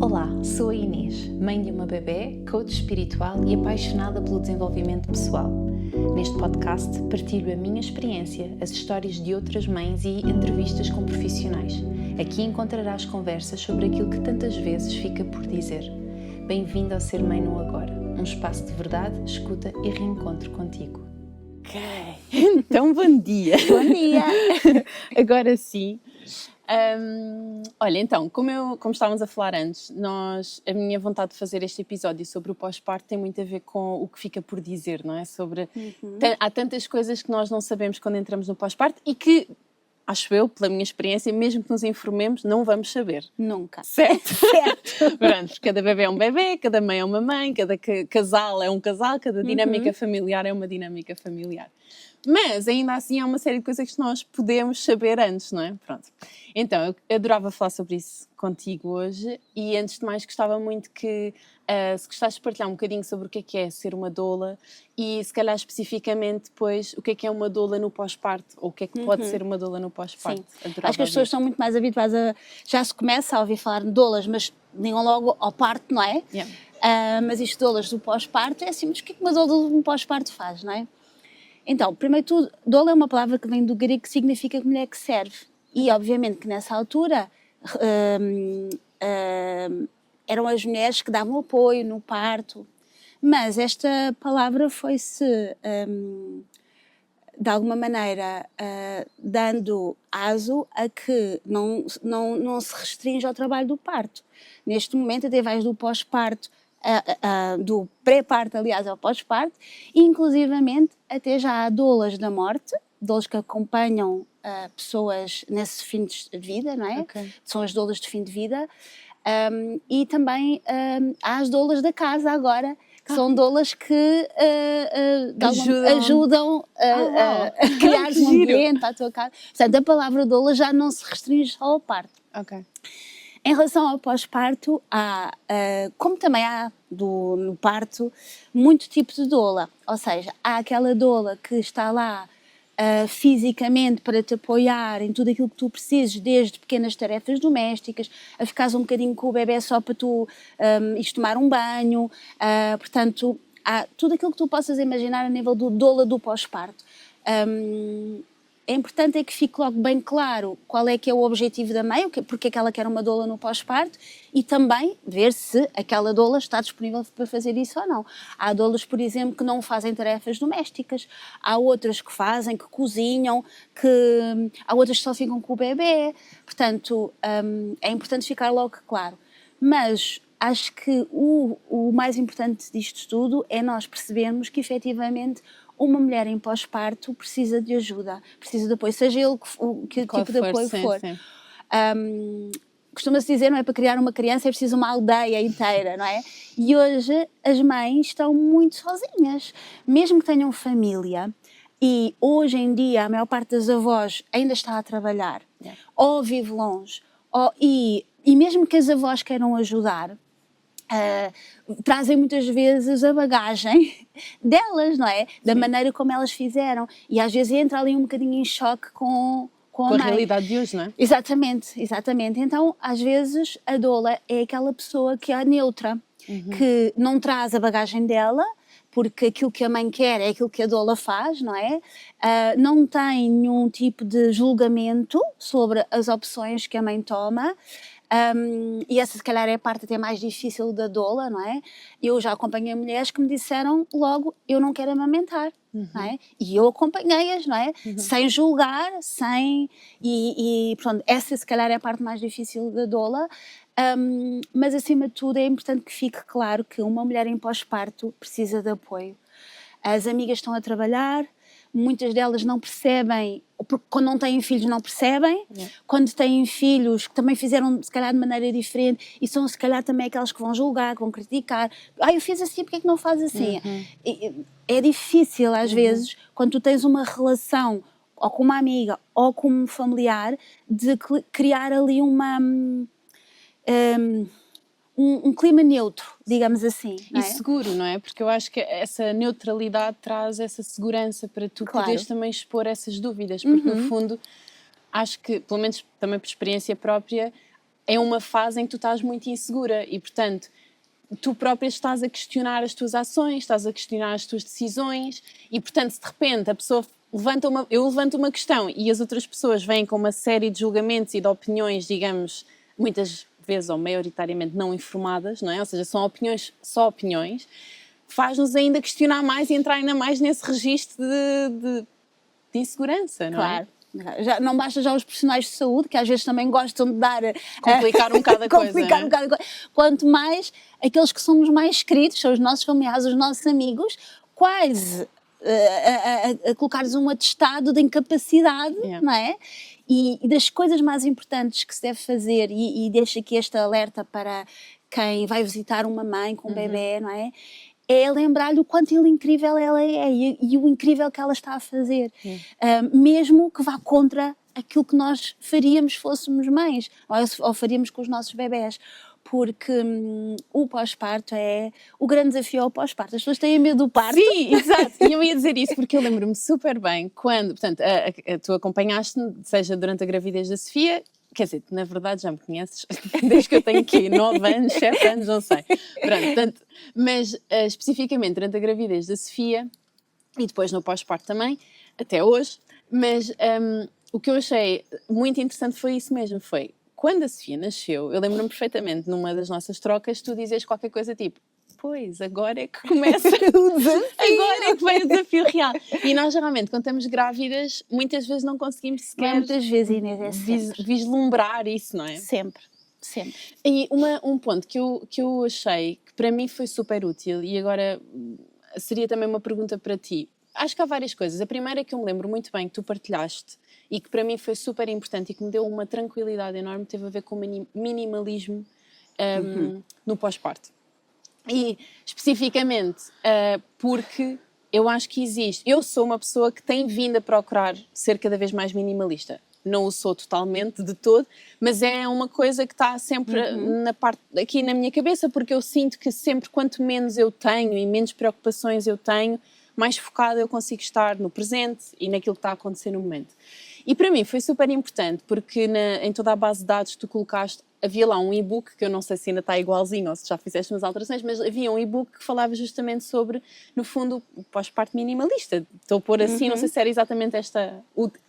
Olá, sou a Inês, mãe de uma bebê, coach espiritual e apaixonada pelo desenvolvimento pessoal. Neste podcast partilho a minha experiência, as histórias de outras mães e entrevistas com profissionais. Aqui encontrarás conversas sobre aquilo que tantas vezes fica por dizer. Bem-vindo ao Ser Mãe no Agora, um espaço de verdade, escuta e reencontro contigo. Ok, então bom dia. Bom dia! Agora sim. Olha, então, como estávamos a falar antes, a minha vontade de fazer este episódio sobre o pós-parto tem muito a ver com o que fica por dizer, não é? Há tantas coisas que nós não sabemos quando entramos no pós-parto e que, acho eu, pela minha experiência, mesmo que nos informemos, não vamos saber. Nunca. Certo? Certo. Pronto, cada bebê é um bebê, cada mãe é uma mãe, cada casal é um casal, cada dinâmica familiar é uma dinâmica familiar. Mas, ainda assim, há uma série de coisas que nós podemos saber antes, não é? Pronto. Então, eu adorava falar sobre isso contigo hoje e, antes de mais, gostava muito que, se gostasses de partilhar um bocadinho sobre o que é ser uma doula e, se calhar, especificamente, depois, o que é uma doula no pós-parto ou o que é que pode ser uma doula no pós-parto. Sim. Acho que as pessoas estão muito mais habituadas a... Já se começa a ouvir falar de doulas, mas ligam logo ao parto, não é? Yeah. Mas isto, doulas do pós-parto, é assim, mas o que é que uma doula no pós-parto faz, não é? Então, primeiro de tudo, doula é uma palavra que vem do grego que significa mulher que serve. E, obviamente, que nessa altura eram as mulheres que davam apoio no parto. Mas esta palavra foi-se, de alguma maneira, dando aso a que não se restringe ao trabalho do parto. Neste momento, até vais do pós-parto, do pré-parto, aliás, ao pós-parto, e inclusivamente até já há doulas da morte, doulas que acompanham pessoas nesse fim de vida, não é? Okay. São as doulas de fim de vida, e também há as doulas da casa agora, que são doulas que ajudam a criar um ambiente para a tua casa. Portanto, a palavra doula já não se restringe só ao parto. Ok. Em relação ao pós-parto, há, como também há no parto, muito tipo de doula. Ou seja, há aquela doula que está lá fisicamente para te apoiar em tudo aquilo que tu precisas, desde pequenas tarefas domésticas, a ficares um bocadinho com o bebê só para tu ires tomar um banho. Portanto, há tudo aquilo que tu possas imaginar a nível do doula do pós-parto. É importante é que fique logo bem claro qual é que é o objetivo da mãe, porque é que ela quer uma doula no pós-parto, e também ver se aquela doula está disponível para fazer isso ou não. Há doulas, por exemplo, que não fazem tarefas domésticas, há outras que fazem, que cozinham, há outras que só ficam com o bebê. Portanto, é importante ficar logo claro. Mas acho que o mais importante disto tudo é nós percebermos que, efetivamente, uma mulher em pós-parto precisa de ajuda, precisa de apoio, seja ele que tipo de apoio for. Costuma-se dizer, não é, para criar uma criança é preciso uma aldeia inteira, não é? E hoje as mães estão muito sozinhas, mesmo que tenham família, e hoje em dia a maior parte das avós ainda está a trabalhar, ou vive longe, e mesmo que as avós queiram ajudar, trazem muitas vezes a bagagem delas, não é? Da maneira como elas fizeram. E às vezes entra ali um bocadinho em choque com a realidade de hoje, não é? Exatamente. Então, às vezes, a doula é aquela pessoa que é neutra, que não traz a bagagem dela, porque aquilo que a mãe quer é aquilo que a doula faz, não é? Não tem nenhum tipo de julgamento sobre as opções que a mãe toma. E essa, se calhar, é a parte até mais difícil da doula, não é? Eu já acompanhei mulheres que me disseram logo, eu não quero amamentar, não é? E eu acompanhei-as, não é? Sem julgar, e pronto, essa, se calhar, é a parte mais difícil da doula. Mas, acima de tudo, é importante que fique claro que uma mulher em pós-parto precisa de apoio. As amigas estão a trabalhar, muitas delas não percebem, porque quando não têm filhos não percebem, quando têm filhos que também fizeram se calhar de maneira diferente, e são se calhar também aquelas que vão julgar, que vão criticar, eu fiz assim, porque é que não faz assim? É difícil às vezes, quando tu tens uma relação ou com uma amiga ou com um familiar, de criar ali um clima neutro, digamos assim. Não é? E seguro, não é? Porque eu acho que essa neutralidade traz essa segurança para tu poderes também expor essas dúvidas, porque no fundo acho que, pelo menos também por experiência própria, é uma fase em que tu estás muito insegura e, portanto, tu própria estás a questionar as tuas ações, estás a questionar as tuas decisões e, portanto, se de repente a pessoa eu levanto uma questão e as outras pessoas vêm com uma série de julgamentos e de opiniões, digamos, muitas vezes ou maioritariamente não informadas, não é? Ou seja, são opiniões, só opiniões, faz-nos ainda questionar mais e entrar ainda mais nesse registro de insegurança, não é? Claro. Já, não basta já os profissionais de saúde, que às vezes também gostam de dar... Complicar um bocado a coisa, complicar não é? um bocado a coisa. Quanto mais aqueles que somos mais queridos, são os nossos familiares, os nossos amigos, quase a colocar-lhes um atestado de incapacidade, não é? E das coisas mais importantes que se deve fazer, e deixo aqui este alerta para quem vai visitar uma mãe com um bebê, não é? É lembrar-lhe o quanto incrível ela é e o incrível que ela está a fazer. Mesmo que vá contra aquilo que nós faríamos se fôssemos mães, ou faríamos com os nossos bebés. Porque o pós-parto o grande desafio é o pós-parto. As pessoas têm medo do parto. Sim, exato. E eu ia dizer isso porque eu lembro-me super bem quando, portanto, tu acompanhaste-me, seja durante a gravidez da Sofia, quer dizer, na verdade já me conheces desde que eu tenho aqui 9 anos, 7 anos, não sei. Pronto, portanto, mas especificamente durante a gravidez da Sofia e depois no pós-parto também, até hoje, mas o que eu achei muito interessante foi isso mesmo, foi quando a Sofia nasceu, eu lembro-me perfeitamente numa das nossas trocas, tu dizes qualquer coisa tipo, pois, agora é que começa o desafio. Agora é que vem o desafio real. E nós geralmente, quando estamos grávidas, muitas vezes não conseguimos sequer muitas vezes, Inês, é sempre. Vislumbrar isso, não é? Sempre, sempre. E um ponto que eu achei que para mim foi super útil e agora seria também uma pergunta para ti. Acho que há várias coisas. A primeira é que eu me lembro muito bem que tu partilhaste e que para mim foi super importante e que me deu uma tranquilidade enorme, teve a ver com o minimalismo no pós-parto. E especificamente porque eu acho que existe. Eu sou uma pessoa que tem vindo a procurar ser cada vez mais minimalista. Não o sou totalmente, de todo, mas é uma coisa que está sempre aqui na minha cabeça, porque eu sinto que sempre quanto menos eu tenho e menos preocupações eu tenho, mais focada eu consigo estar no presente e naquilo que está a acontecer no momento. E para mim foi super importante, porque em toda a base de dados que tu colocaste, havia lá um e-book, que eu não sei se ainda está igualzinho ou se já fizeste umas alterações, mas havia um e-book que falava justamente sobre, no fundo, o pós-parto minimalista. Estou a pôr assim, não sei se era exatamente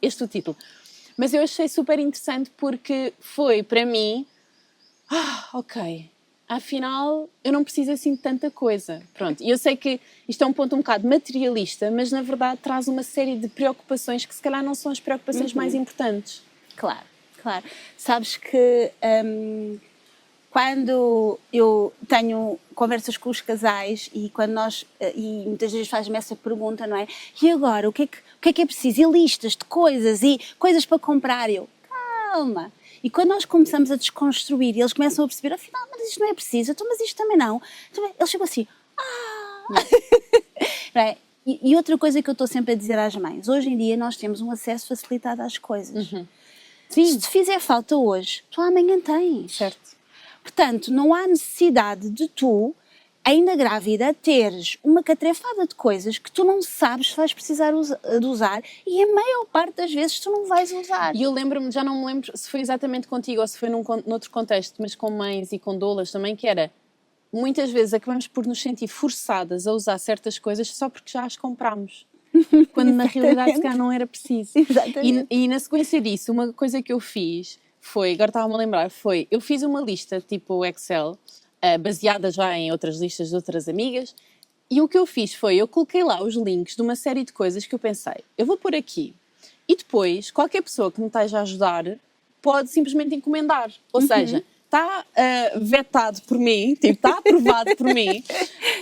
este o título. Mas eu achei super interessante porque foi, para mim, ok, afinal eu não preciso assim de tanta coisa. Pronto, e eu sei que isto é um ponto um bocado materialista, mas na verdade traz uma série de preocupações que se calhar não são as preocupações mais importantes. Claro, claro. Sabes que quando eu tenho conversas com os casais e quando e muitas vezes fazem-me essa pergunta, não é? E agora, o que é que é preciso? E listas de coisas e coisas para comprar? Eu, calma. E quando nós começamos a desconstruir e eles começam a perceber, afinal, mas isto não é preciso, então, mas isto também não. Então, eles chegam assim, não é? E outra coisa que eu estou sempre a dizer às mães, hoje em dia nós temos um acesso facilitado às coisas. Sim. Se te fizer falta hoje, tu amanhã tens. Certo. Portanto, não há necessidade de tu, ainda grávida, teres uma catrefada de coisas que tu não sabes se vais precisar de usar e a maior parte das vezes tu não vais usar. E eu lembro-me, já não me lembro se foi exatamente contigo ou se foi noutro contexto, mas com mães e com doulas também, que era, muitas vezes acabamos por nos sentir forçadas a usar certas coisas só porque já as comprámos. Quando na realidade se calhar não era preciso. Exatamente. E na sequência disso, uma coisa que eu fiz foi, agora estava-me a lembrar, eu fiz uma lista tipo Excel, baseada já em outras listas de outras amigas, e o que eu fiz foi, eu coloquei lá os links de uma série de coisas que eu pensei, eu vou pôr aqui, e depois qualquer pessoa que me esteja a ajudar pode simplesmente encomendar, ou seja, está vetado por mim, tipo, está aprovado por mim,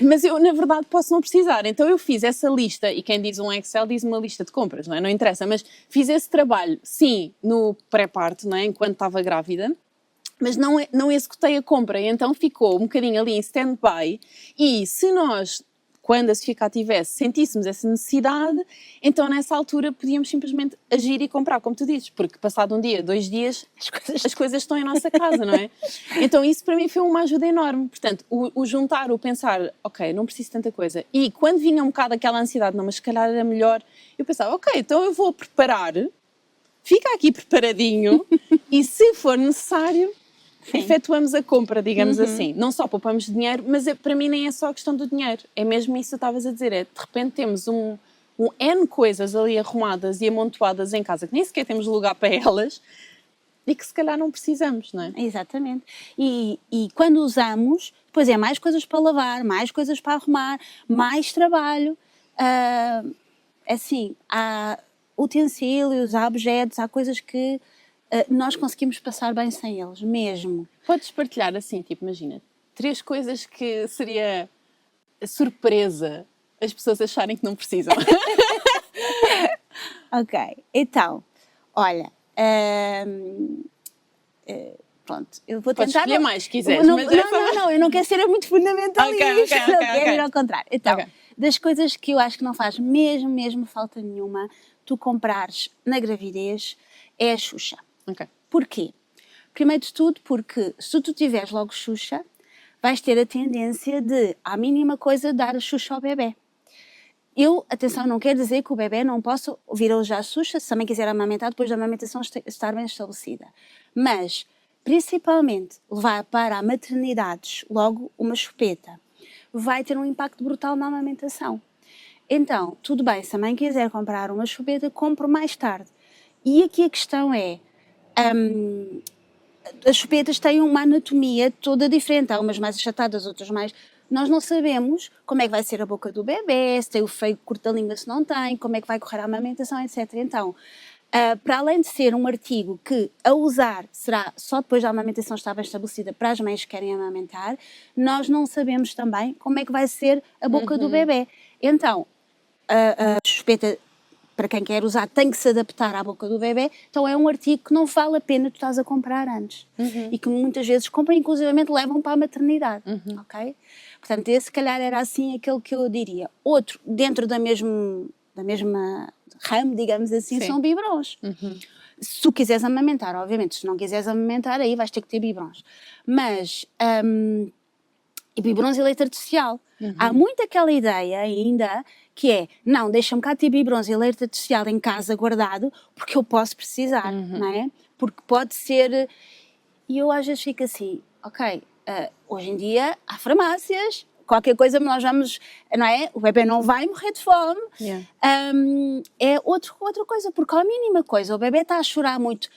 mas eu na verdade posso não precisar, então eu fiz essa lista, e quem diz um Excel diz uma lista de compras, não é? Não interessa, mas fiz esse trabalho, sim, no pré-parto, não é? Enquanto estava grávida, mas não executei a compra, e então ficou um bocadinho ali em stand-by, e se nós, quando a Sofia cá tivesse, sentíssemos essa necessidade, então nessa altura podíamos simplesmente agir e comprar, como tu dizes, porque passado um dia, 2 dias, as coisas estão em nossa casa, não é? Então isso para mim foi uma ajuda enorme, portanto, o juntar, o pensar, ok, não preciso de tanta coisa, e quando vinha um bocado aquela ansiedade, não, mas se calhar era melhor, eu pensava, ok, então eu vou preparar, fica aqui preparadinho, e se for necessário, efetuamos a compra, digamos assim. Não só poupamos dinheiro, mas para mim nem é só a questão do dinheiro. É mesmo isso que tu estavas a dizer. É, de repente temos um N coisas ali arrumadas e amontoadas em casa que nem sequer temos lugar para elas e que se calhar não precisamos, não é? Exatamente. E quando usamos, depois é mais coisas para lavar, mais coisas para arrumar, mais trabalho. Assim, há utensílios, há objetos, há coisas que nós conseguimos passar bem sem eles, mesmo. Podes partilhar assim, tipo, imagina, 3 coisas que seria surpresa as pessoas acharem que não precisam. Ok, então, olha, pronto, eu vou Podes tentar... escolher mais, se quiseres. Não, mas não, eu não quero ser muito fundamentalista, Ok, quero ir ao contrário. Então, Ok. das coisas que eu acho que não faz mesmo falta nenhuma, tu comprares na gravidez, é a Xuxa. Ok. Porquê? Primeiro de tudo, porque se tu tiveres logo Xuxa, vais ter a tendência de, à mínima coisa, dar a Xuxa ao bebê. Atenção, não quer dizer que o bebê não possa vir a usar a Xuxa, se também quiser amamentar, depois da amamentação estar bem estabelecida. Mas, principalmente, levar para a maternidade logo uma chupeta vai ter um impacto brutal na amamentação. Então, tudo bem, se a mãe quiser comprar uma chupeta, compre mais tarde. E aqui a questão é, as chupetas têm uma anatomia toda diferente, há umas mais achatadas, outras mais... Nós não sabemos como é que vai ser a boca do bebê, se tem o freio curto da língua, se não tem, como é que vai correr a amamentação, etc. Então, para além de ser um artigo que, a usar, será só depois da amamentação estar bem estabelecida para as mães que querem amamentar, nós não sabemos também como é que vai ser a boca do bebê. Então, a chupeta, para quem quer usar, tem que se adaptar à boca do bebê, então é um artigo que não vale a pena tu estás a comprar antes. E que muitas vezes compram, inclusivamente levam para a maternidade, ok? Portanto, esse se calhar era assim aquele que eu diria. Outro, dentro da mesma ramo, digamos assim, Sim. são biberons. Se tu quiseres amamentar, obviamente, se não quiseres amamentar, aí vais ter que ter biberons. Mas, e biberons e leite artificial. Há muito aquela ideia ainda que é, não, deixa-me cá ter biberons e leite artificial em casa guardado porque eu posso precisar, não é? Porque pode ser... E eu às vezes fico assim, ok, hoje em dia há farmácias, qualquer coisa nós vamos, não é? O bebê não vai morrer de fome. Yeah. É outra coisa, porque a mínima coisa, o bebê está a chorar muito,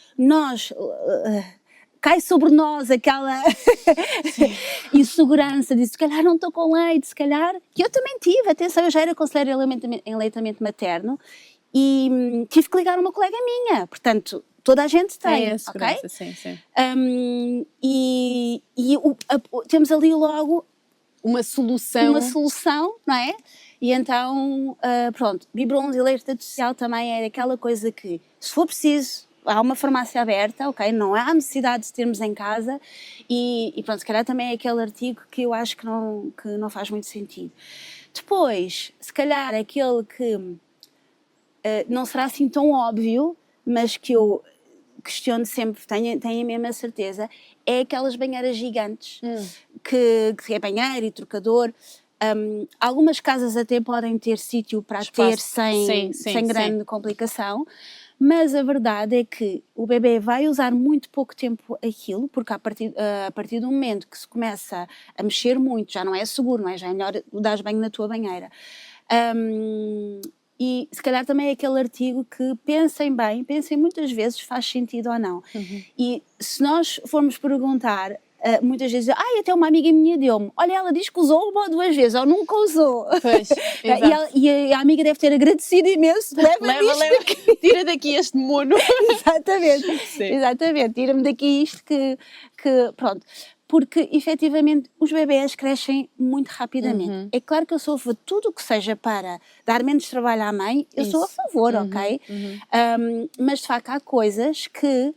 cai sobre nós aquela insegurança de se calhar não estou com leite, se calhar, que eu também tive, atenção, eu já era conselheira em aleitamento materno e tive que ligar a uma colega minha, portanto, toda a gente tem, ok? Sim. Temos ali logo uma solução, não é? E então, pronto, biberons e leite artificial também é aquela coisa que, se for preciso, há uma farmácia aberta, ok? Não há necessidade de termos em casa e pronto, se calhar também é aquele artigo que eu acho que não faz muito sentido. Depois, se calhar aquele que não será assim tão óbvio, mas que eu questiono sempre, tenho a mesma certeza, é aquelas banheiras gigantes, que é banheiro e trocador. Algumas casas até podem ter sítio para ter sem grande complicação, mas a verdade é que o bebê vai usar muito pouco tempo aquilo, porque a partir do momento que se começa a mexer muito, já não é seguro, não é? Já é melhor dar banho na tua banheira. E se calhar também é aquele artigo que pensem muitas vezes se faz sentido ou não. E se nós formos perguntar, muitas vezes, até uma amiga minha deu-me, olha, ela diz que usou 1 ou 2 vezes, ou nunca usou. Pois, e a amiga deve ter agradecido imenso, leva, tira daqui este mono. Exatamente, tira-me daqui isto que pronto. Porque, efetivamente, os bebés crescem muito rapidamente. É claro que eu sou a favor de tudo o que seja para dar menos trabalho à mãe, eu sou a favor, ok? Mas, de facto, há coisas que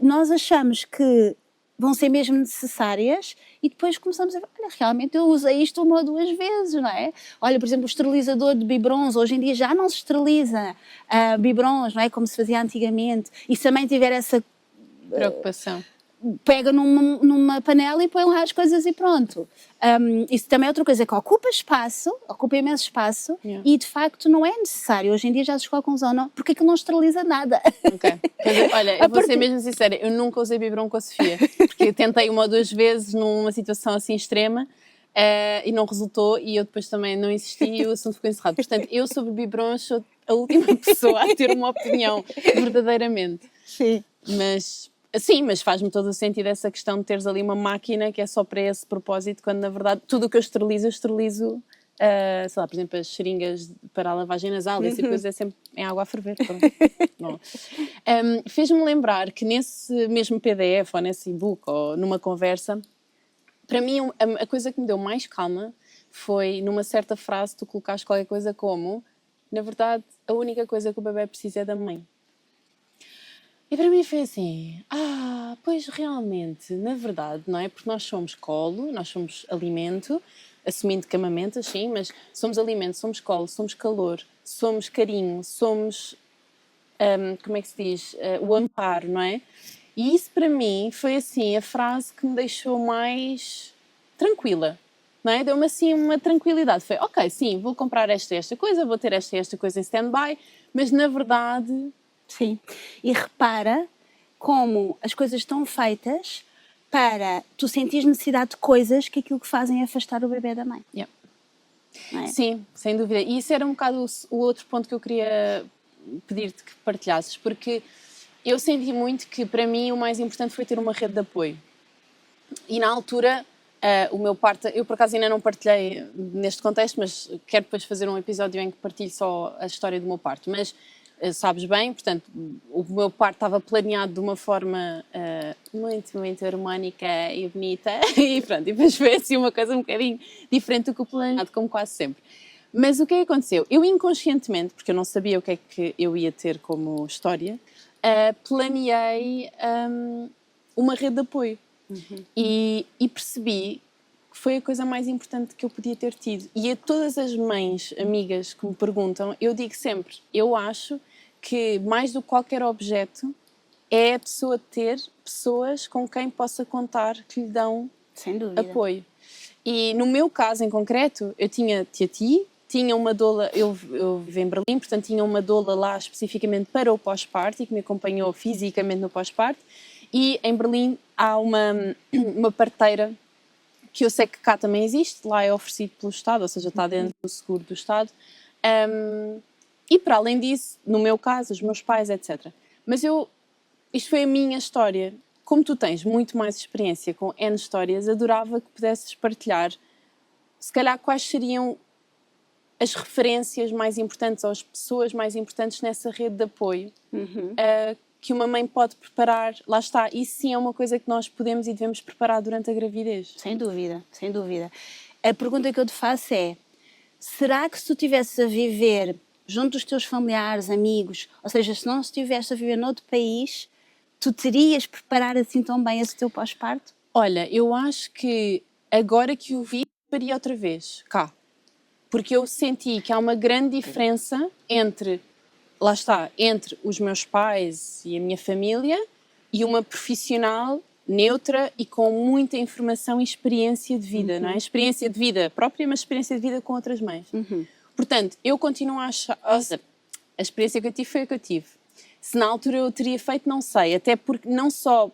nós achamos que vão ser mesmo necessárias e depois começamos a ver, olha, realmente eu usei isto 1 ou 2 vezes, não é? Olha, por exemplo, o esterilizador de biberons, hoje em dia já não se esteriliza biberons, não é? Como se fazia antigamente. E se a mãe tiver essa... preocupação. pega numa panela e põe lá as coisas e pronto. Isso também é outra coisa que ocupa imenso espaço e de facto não é necessário. Hoje em dia já se chegou à conclusão, porque aquilo não esteriliza nada. Ok. Olha, eu vou ser mesmo sincera, eu nunca usei biberon com a Sofia, porque eu tentei 1 ou 2 vezes numa situação assim extrema e não resultou, e eu depois também não insisti e o assunto ficou encerrado. Portanto, eu sobre biberons sou a última pessoa a ter uma opinião, verdadeiramente. Sim. Mas faz-me todo o sentido essa questão de teres ali uma máquina que é só para esse propósito, quando na verdade tudo o que eu esterilizo, sei lá, por exemplo, as seringas para a lavagem nasal, essa coisa é sempre em água a ferver. Fez-me lembrar que nesse mesmo PDF, ou nesse e-book, ou numa conversa, para mim a coisa que me deu mais calma foi numa certa frase tu colocaste qualquer coisa como, na verdade, a única coisa que o bebê precisa é da mãe. E para mim foi assim, pois realmente, na verdade, não é? Porque nós somos colo, nós somos alimento, assumindo que amamentas, sim, mas somos alimento, somos colo, somos calor, somos carinho, somos, como é que se diz, o amparo, não é? E isso para mim foi assim a frase que me deixou mais tranquila, não é? Deu-me assim uma tranquilidade, foi, ok, sim, vou comprar esta coisa, vou ter esta coisa em stand-by, mas na verdade... Sim, e repara como as coisas estão feitas para tu sentires necessidade de coisas que aquilo que fazem é afastar o bebê da mãe. Yeah. Não é? Sim, sem dúvida. E isso era um bocado o outro ponto que eu queria pedir-te que partilhasses, porque eu senti muito que para mim o mais importante foi ter uma rede de apoio. E na altura, o meu parto, eu por acaso ainda não partilhei neste contexto, mas quero depois fazer um episódio em que partilho só a história do meu parto, mas... sabes bem, portanto, o meu parto estava planeado de uma forma muito, muito harmónica e bonita e pronto, e depois foi assim uma coisa um bocadinho diferente do que o planeado, como quase sempre. Mas o que é que aconteceu? Eu inconscientemente, porque eu não sabia o que é que eu ia ter como história, planeei uma rede de apoio e percebi que foi a coisa mais importante que eu podia ter tido. E a todas as mães, amigas que me perguntam, eu digo sempre, eu acho que mais do que qualquer objeto é a pessoa ter pessoas com quem possa contar que lhe dão Sem dúvida. apoio. E no meu caso em concreto, eu tinha Tiati, tinha uma doula, eu vivo em Berlim, portanto tinha uma doula lá especificamente para o pós-parto e que me acompanhou fisicamente no pós-parto, e em Berlim há uma parteira que eu sei que cá também existe, lá é oferecido pelo Estado, ou seja, está dentro do seguro do Estado. E para além disso, no meu caso, os meus pais, etc. Mas isto foi a minha história. Como tu tens muito mais experiência com N histórias, adorava que pudesses partilhar, se calhar, quais seriam as referências mais importantes ou as pessoas mais importantes nessa rede de apoio que uma mãe pode preparar. Lá está, isso sim é uma coisa que nós podemos e devemos preparar durante a gravidez. Sem dúvida, sem dúvida. A pergunta que eu te faço é, será que se tu estivesses a viver junto dos teus familiares, amigos, ou seja, se não estivesse a viver noutro país, tu terias preparar assim tão bem esse teu pós-parto? Olha, eu acho que agora que o vi, faria outra vez, cá. Porque eu senti que há uma grande diferença entre... Lá está, entre os meus pais e a minha família e uma profissional neutra e com muita informação e experiência de vida, não é? Experiência de vida própria, mas experiência de vida com outras mães. Portanto, eu continuo a achar... a experiência que eu tive foi a que eu tive. Se na altura eu teria feito, não sei. Até porque, não só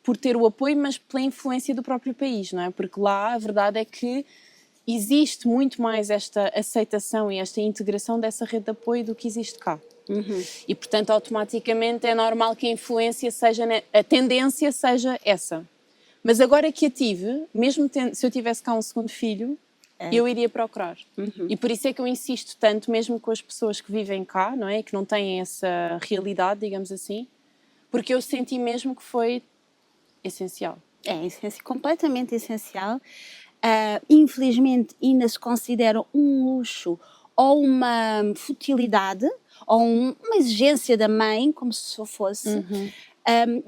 por ter o apoio, mas pela influência do próprio país, não é? Porque lá a verdade é que existe muito mais esta aceitação e esta integração dessa rede de apoio do que existe cá. E, portanto, automaticamente é normal que a influência seja, a tendência seja essa. Mas agora que a tive, mesmo se eu tivesse cá um segundo filho, eu iria procurar. E por isso é que eu insisto tanto, mesmo com as pessoas que vivem cá, não é? Que não têm essa realidade, digamos assim, porque eu senti mesmo que foi essencial. É completamente essencial. Infelizmente ainda se considera um luxo ou uma futilidade ou uma exigência da mãe, como se só fosse.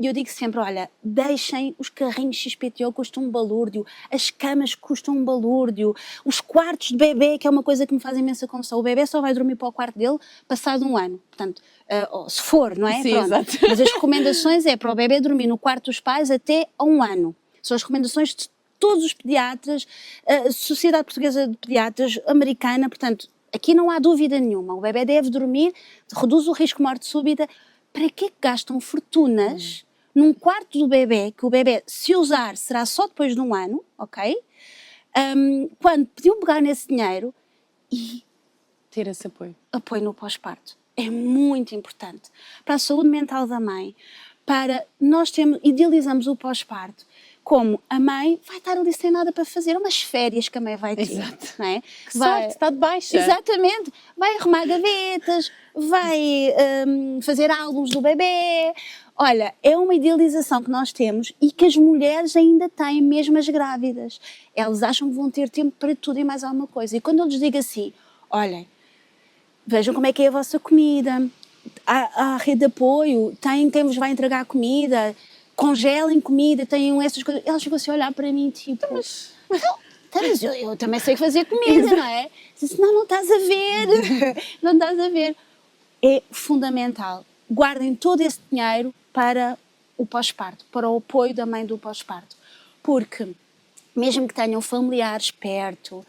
Eu digo sempre, olha, deixem os carrinhos XPTO, custam um balúrdio, as camas custam um balúrdio, os quartos de bebê, que é uma coisa que me faz imensa confusão. O bebê só vai dormir para o quarto dele passado um ano, portanto, se for, não é? Sim, exato. Mas as recomendações é para o bebê dormir no quarto dos pais até a um ano. São as recomendações de todos os pediatras, a Sociedade Portuguesa de Pediatras, americana, portanto, aqui não há dúvida nenhuma. O bebê deve dormir, reduz o risco de morte súbita. Para que gastam fortunas num quarto do bebê, que o bebê, se usar, será só depois de um ano, ok? Quando podiam pegar nesse dinheiro e ter esse apoio no pós-parto. É muito importante para a saúde mental da mãe, idealizamos o pós-parto como a mãe vai estar ali sem nada para fazer, umas férias que a mãe vai ter. Exato. Não é? Que sorte, está de baixa. Exatamente, vai arrumar gavetas, vai fazer álbuns do bebê. Olha, é uma idealização que nós temos e que as mulheres ainda têm, mesmo as grávidas. Elas acham que vão ter tempo para tudo e mais alguma coisa. E quando eu lhes digo assim, olhem, vejam como é que é a vossa comida, a rede de apoio, vos vai entregar comida, congelem comida, tenham essas coisas. Elas ficam assim a olhar para mim, tipo, mas eu também sei fazer comida, não é? Disse, não estás a ver, não estás a ver. É fundamental. Guardem todo esse dinheiro para o pós-parto, para o apoio da mãe do pós-parto. Porque, mesmo que tenham familiares perto,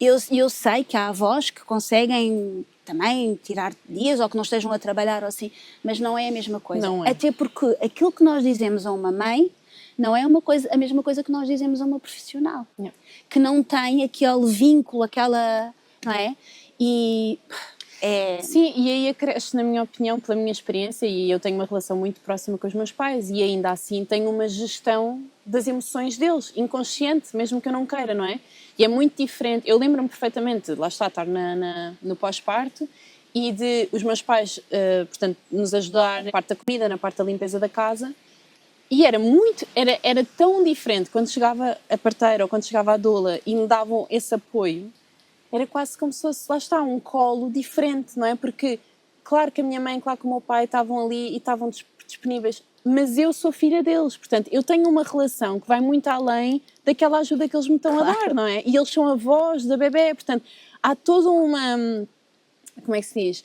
eu sei que há avós que conseguem também tirar dias ou que não estejam a trabalhar ou assim, mas não é a mesma coisa. Não é. Até porque aquilo que nós dizemos a uma mãe não é a mesma coisa que nós dizemos a uma profissional. Não. Que não tem aquele vínculo, não é? Sim, e aí acresce, na minha opinião, pela minha experiência, e eu tenho uma relação muito próxima com os meus pais, e ainda assim tenho uma gestão das emoções deles, inconsciente, mesmo que eu não queira, não é? E é muito diferente. Eu lembro-me perfeitamente, lá está, estar no pós-parto, e de os meus pais, portanto, nos ajudar na parte da comida, na parte da limpeza da casa, e era tão diferente quando chegava a parteira ou quando chegava a doula e me davam esse apoio. Era quase como se fosse, lá está, um colo diferente, não é? Porque, claro que a minha mãe, claro que o meu pai estavam ali e estavam disponíveis, mas eu sou filha deles, portanto, eu tenho uma relação que vai muito além daquela ajuda que eles me estão a dar, não é? E eles são avós da bebê, portanto, há toda uma, como é que se diz?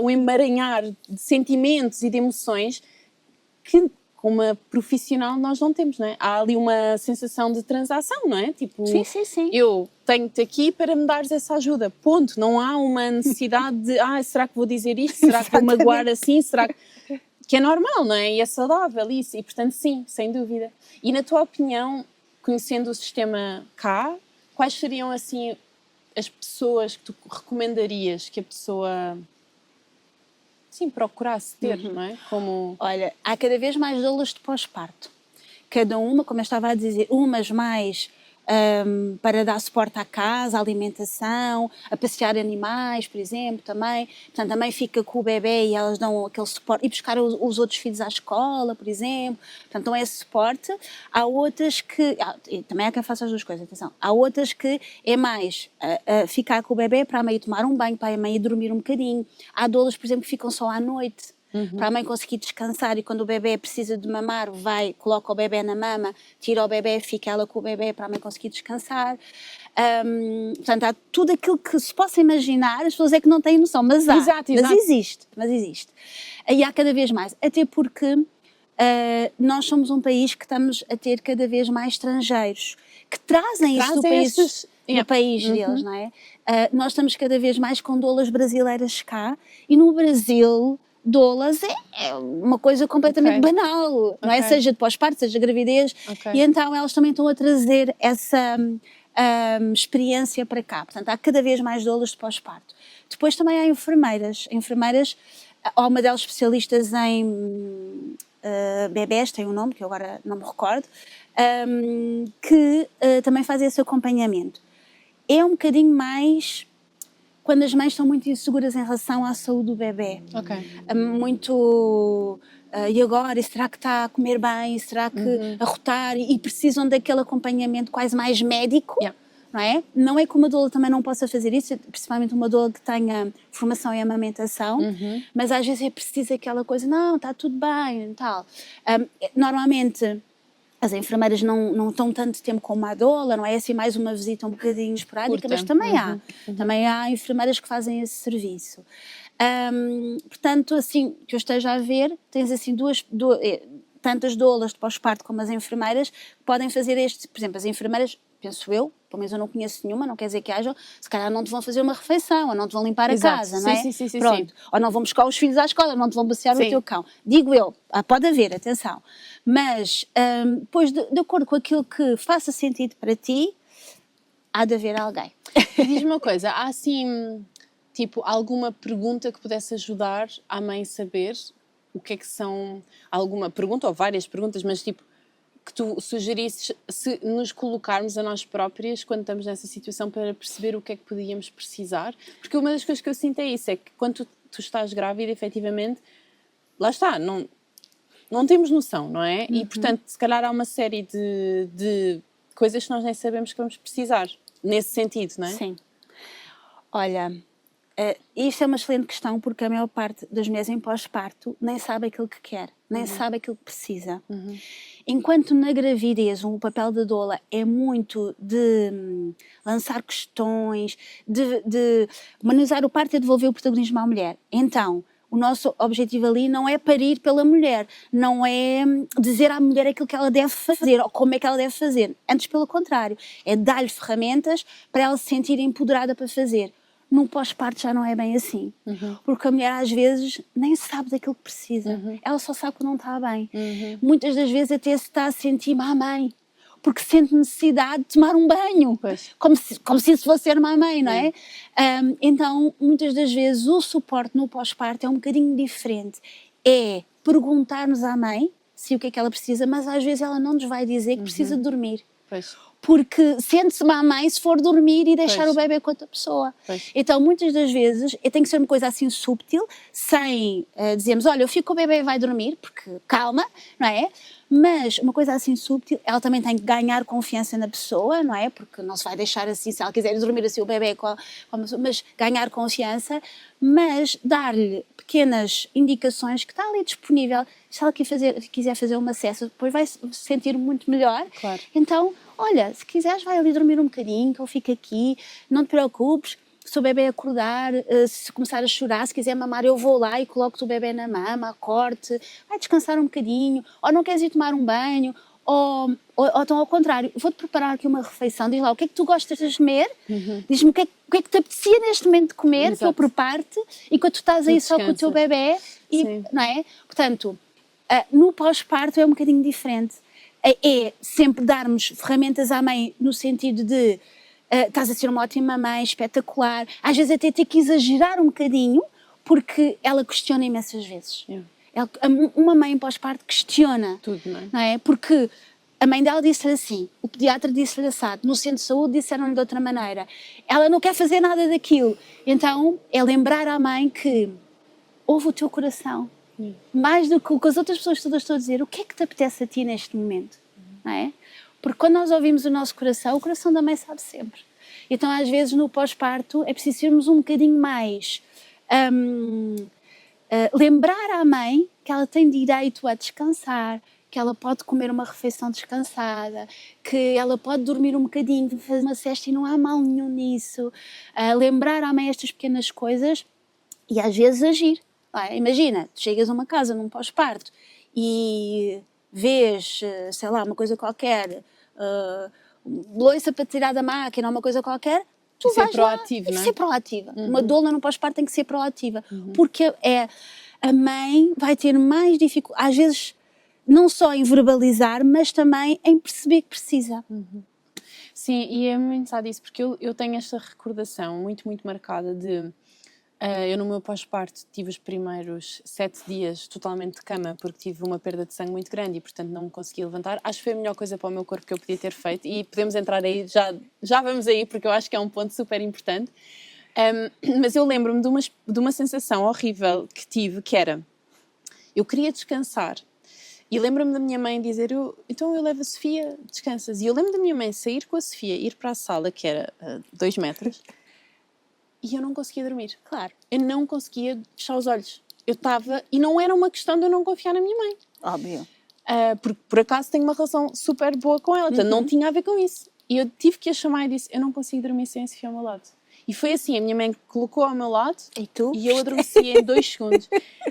Um emaranhar de sentimentos e de emoções que, como uma profissional, nós não temos, não é? Há ali uma sensação de transação, não é? Tipo, sim. Eu tenho-te aqui para me dares essa ajuda, ponto. Não há uma necessidade de, será que vou dizer isto? Será que vou magoar assim? Será que é normal, não é? E é saudável isso. E, portanto, sim, sem dúvida. E, na tua opinião, conhecendo o sistema cá, quais seriam, assim, as pessoas que tu recomendarias que a pessoa... sim, procurasse ter, não é? Como... Olha, há cada vez mais doulas de pós-parto. Cada uma, como eu estava a dizer, umas mais para dar suporte à casa, à alimentação, a passear animais, por exemplo, também. Portanto, a mãe fica com o bebê e elas dão aquele suporte. E buscar os outros filhos à escola, por exemplo. Portanto, dão esse suporte. Há outras que... também há quem faça as duas coisas, atenção. Há outras que é mais ficar com o bebê para a mãe tomar um banho, para a mãe dormir um bocadinho. Há doulas, por exemplo, que ficam só à noite. Para a mãe conseguir descansar, e quando o bebê precisa de mamar, coloca o bebê na mama, tira o bebê, fica ela com o bebê para a mãe conseguir descansar. Portanto, há tudo aquilo que se possa imaginar, as pessoas é que não têm noção, mas há. Exato. Mas existe. E há cada vez mais, até porque nós somos um país que estamos a ter cada vez mais estrangeiros que trazem isso do país deles, não é? Nós estamos cada vez mais com doulas brasileiras cá, e no Brasil... doulas é uma coisa completamente banal, não é? Seja de pós-parto, seja de gravidez, e então elas também estão a trazer essa experiência para cá. Portanto, há cada vez mais doulas de pós-parto. Depois também há enfermeiras, há uma delas especialistas em bebés, tem um nome que eu agora não me recordo, que também fazem esse acompanhamento. É um bocadinho mais... quando as mães estão muito inseguras em relação à saúde do bebê. Muito... e agora? Será que está a comer bem? Será que a rotar? E precisam daquele acompanhamento quase mais médico não é? Não é que uma doula também não possa fazer isso, principalmente uma doula que tenha formação em amamentação, mas às vezes é preciso aquela coisa, não, está tudo bem e tal. Normalmente as enfermeiras não estão tanto tempo como a doula, não é assim mais uma visita um bocadinho esporádica, Curta. mas também há enfermeiras que fazem esse serviço. Portanto, assim, que eu esteja a ver, tens assim tantas doulas de pós-parto como as enfermeiras podem fazer por exemplo, as enfermeiras, penso eu, pelo menos eu não conheço nenhuma, não quer dizer que haja, se calhar não te vão fazer uma refeição, ou não te vão limpar a casa, não é? Sim, Pronto. Ou não vão buscar os filhos à escola, ou não te vão passear o teu cão. Digo eu, pode haver, atenção. Mas, depois, de acordo com aquilo que faça sentido para ti, há de haver alguém. Diz-me uma coisa, há assim, tipo, alguma pergunta que pudesse ajudar a mãe a saber o que é que são, alguma pergunta ou várias perguntas, mas tipo, que tu sugerisses se nos colocarmos a nós próprias quando estamos nessa situação para perceber o que é que podíamos precisar? Porque uma das coisas que eu sinto é isso, é que quando tu estás grávida, efetivamente, lá está, não temos noção, não é? E, portanto, se calhar há uma série de coisas que nós nem sabemos que vamos precisar, nesse sentido, não é? Sim. Olha, isto é uma excelente questão porque a maior parte das mulheres em pós-parto nem sabe aquilo que quer, nem sabe aquilo que precisa. Enquanto na gravidez o papel da doula é muito de lançar questões, de humanizar o parto e devolver o protagonismo à mulher. Então, o nosso objetivo ali não é parir pela mulher, não é dizer à mulher aquilo que ela deve fazer ou como é que ela deve fazer. Antes, pelo contrário, é dar-lhe ferramentas para ela se sentir empoderada para fazer. No pós-parto já não é bem assim, porque a mulher às vezes nem sabe daquilo que precisa, ela só sabe que não está bem. Muitas das vezes até se está a sentir má mãe, porque sente necessidade de tomar um banho, como se isso fosse ser má mãe, não é? Então, muitas das vezes o suporte no pós-parto é um bocadinho diferente, é perguntarmos à mãe se o que é que ela precisa, mas às vezes ela não nos vai dizer que precisa de dormir. Porque sente-se má mãe se for dormir e deixar o bebê com outra pessoa. Então, muitas das vezes, tem que ser uma coisa assim sútil, sem dizermos, olha, eu fico com o bebê e vai dormir, porque calma, não é? Mas uma coisa assim sútil, ela também tem que ganhar confiança na pessoa, não é? Porque não se vai deixar assim, se ela quiser dormir assim o bebê com a pessoa, mas ganhar confiança, mas dar-lhe pequenas indicações que está ali disponível. Se ela quiser fazer uma cesta, depois vai se sentir muito melhor. Claro. Então, olha, se quiseres vai ali dormir um bocadinho, que eu fico aqui, não te preocupes, se o bebê acordar, se começar a chorar, se quiser mamar eu vou lá e coloco-te o bebê na mama, corte, vai descansar um bocadinho, ou não queres ir tomar um banho, ou então ao contrário, vou-te preparar aqui uma refeição, diz lá, o que é que tu gostas de comer, diz-me o que é que te apetecia neste momento de comer, que eu preparo-te, enquanto tu estás aí só com o teu bebê, não é? Portanto, no pós-parto é um bocadinho diferente, é sempre darmos ferramentas à mãe no sentido de estás a ser uma ótima mãe, espetacular, às vezes até ter que exagerar um bocadinho, porque ela questiona imensas vezes. Uma mãe pós-parto questiona, tudo, não é? Porque a mãe dela disse-lhe assim, o pediatra disse-lhe assado, no centro de saúde disseram-lhe de outra maneira, ela não quer fazer nada daquilo, então é lembrar à mãe que ouve o teu coração, mais do que o que as outras pessoas todas estão a dizer, o que é que te apetece a ti neste momento, não é? Porque quando nós ouvimos o coração da mãe sabe sempre. Então, às vezes, no pós-parto, é preciso sermos um bocadinho mais... lembrar à mãe que ela tem direito a descansar, que ela pode comer uma refeição descansada, que ela pode dormir um bocadinho, fazer uma siesta e não há mal nenhum nisso. Lembrar à mãe estas pequenas coisas e, às vezes, agir. Imagina, tu chegas a uma casa num pós-parto e vês, sei lá, uma coisa qualquer... louça para tirar da máquina ou uma coisa qualquer, tu vais proativo, lá, não é? ser proativa. Uma doula no pós-parto tem que ser proativa, porque a mãe vai ter mais dificuldade, às vezes não só em verbalizar, mas também em perceber que precisa. Sim, e é muito engraçado isso, porque eu tenho esta recordação muito, muito marcada de... eu no meu pós-parto tive os primeiros 7 dias totalmente de cama porque tive uma perda de sangue muito grande e portanto não me conseguia levantar. Acho que foi a melhor coisa para o meu corpo que eu podia ter feito e podemos entrar aí, já vamos aí porque eu acho que é um ponto super importante. Mas eu lembro-me de uma sensação horrível que tive, que era, eu queria descansar E lembro-me da minha mãe dizer, então eu levo a Sofia, descansas. E eu lembro da minha mãe sair com a Sofia, ir para a sala, que era 2 metros, e eu não conseguia dormir. Claro. Eu não conseguia fechar os olhos. Eu estava... E não era uma questão de eu não confiar na minha mãe. Óbvio. Porque por acaso tenho uma relação super boa com ela, então não tinha a ver com isso. E eu tive que a chamar e disse, eu não consigo dormir sem a Sofia ao meu lado. E foi assim, a minha mãe colocou ao meu lado e eu adormeci em 2 segundos.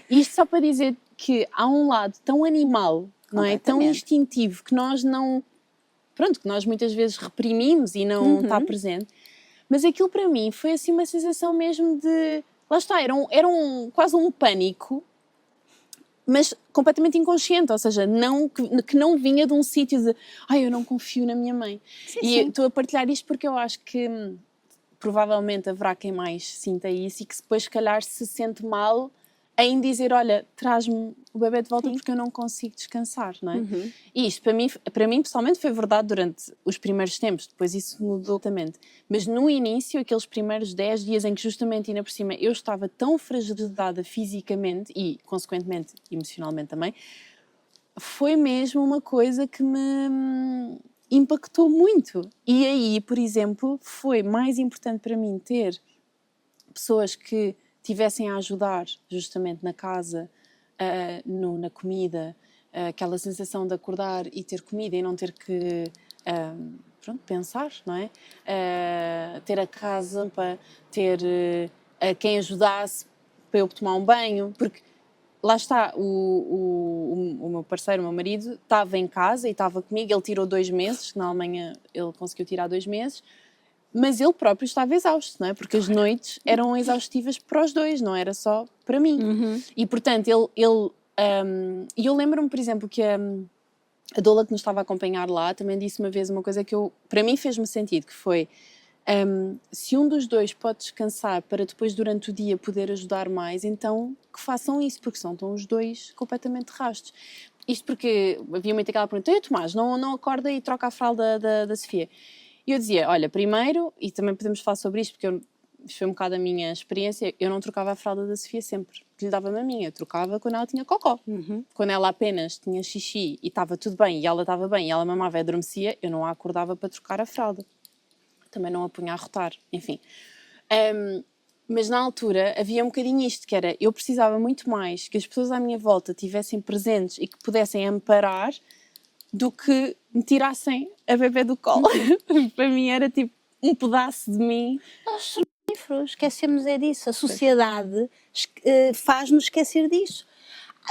E isto só para dizer que há um lado tão animal, não é? Tão instintivo, que nós não... Pronto, que nós muitas vezes reprimimos e não está presente. Mas aquilo para mim foi assim uma sensação mesmo de... Lá está, era quase um pânico, mas completamente inconsciente, ou seja, que não vinha de um sítio de eu não confio na minha mãe. Estou a partilhar isto porque eu acho que provavelmente haverá quem mais sinta isso e que depois, se calhar, se sente mal em dizer, olha, traz-me o bebê de volta porque eu não consigo descansar, não é? E isto, para mim, pessoalmente, foi verdade durante os primeiros tempos, depois isso mudou totalmente. Mas no início, aqueles primeiros 10 dias em que justamente, ainda por cima, eu estava tão fragilizada fisicamente e, consequentemente, emocionalmente também, foi mesmo uma coisa que me impactou muito. E aí, por exemplo, foi mais importante para mim ter pessoas que tivessem a ajudar justamente na casa, na comida, aquela sensação de acordar e ter comida e não ter que pensar, não é? Ter a casa para ter quem ajudasse para eu tomar um banho, porque lá está, o meu parceiro, o meu marido, estava em casa e estava comigo, ele tirou 2 meses, na Alemanha ele conseguiu tirar 2 meses, mas ele próprio estava exausto, não é? Porque as noites eram exaustivas para os dois, não era só para mim. E, portanto, e eu lembro-me, por exemplo, que a doula que nos estava a acompanhar lá também disse uma vez uma coisa que para mim fez-me sentido, que foi, se um dos dois pode descansar para depois, durante o dia, poder ajudar mais, então que façam isso, porque senão estão os dois completamente rastos. Isto porque havia muito aquela pergunta, Tomás, não acorda e troca a fralda da Sofia? E eu dizia, olha, primeiro, e também podemos falar sobre isto, porque isto foi um bocado a minha experiência, eu não trocava a fralda da Sofia sempre, porque lhe dava-me a minha, eu trocava quando ela tinha cocó. Quando ela apenas tinha xixi e estava tudo bem, e ela estava bem, e ela mamava e adormecia, eu não a acordava para trocar a fralda. Também não a punha a rotar, enfim. Mas na altura havia um bocadinho isto, que era, eu precisava muito mais que as pessoas à minha volta estivessem presentes e que pudessem amparar do que me tirassem a bebê do colo. Para mim era tipo um pedaço de mim. Nós somos esquecemos disso. A sociedade faz-nos esquecer disso.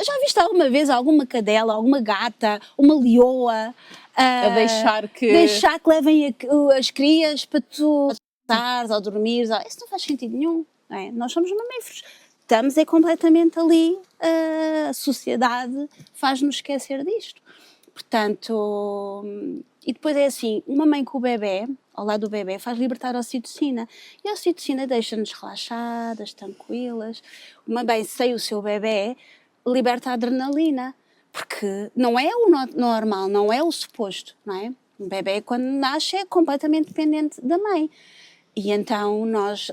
Já viste alguma vez alguma cadela, alguma gata, uma leoa a deixar que levem as crias para tu estares ou dormires? Isso não faz sentido nenhum. Não é? Nós somos mamíferos. Estamos completamente ali. A sociedade faz-nos esquecer disto. Portanto, e depois é assim, uma mãe com o bebê, ao lado do bebê, faz libertar a ocitocina. E a ocitocina deixa-nos relaxadas, tranquilas. Uma mãe sem o seu bebê liberta a adrenalina, porque não é o normal, não é o suposto, não é? O bebê, quando nasce, é completamente dependente da mãe. E então nós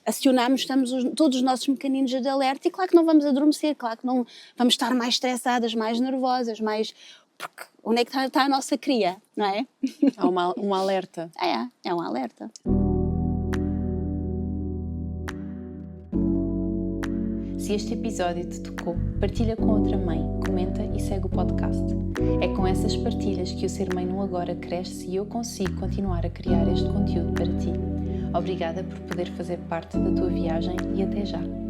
acionamos todos os nossos mecanismos de alerta e claro que não vamos adormecer, claro que não vamos estar mais estressadas, mais nervosas, porque onde é que está a nossa cria, não é? Há um alerta. É um alerta. Se este episódio te tocou, partilha com outra mãe, comenta e segue o podcast. É com essas partilhas que o Ser Mãe no Agora cresce e eu consigo continuar a criar este conteúdo para ti. Obrigada por poder fazer parte da tua viagem e até já!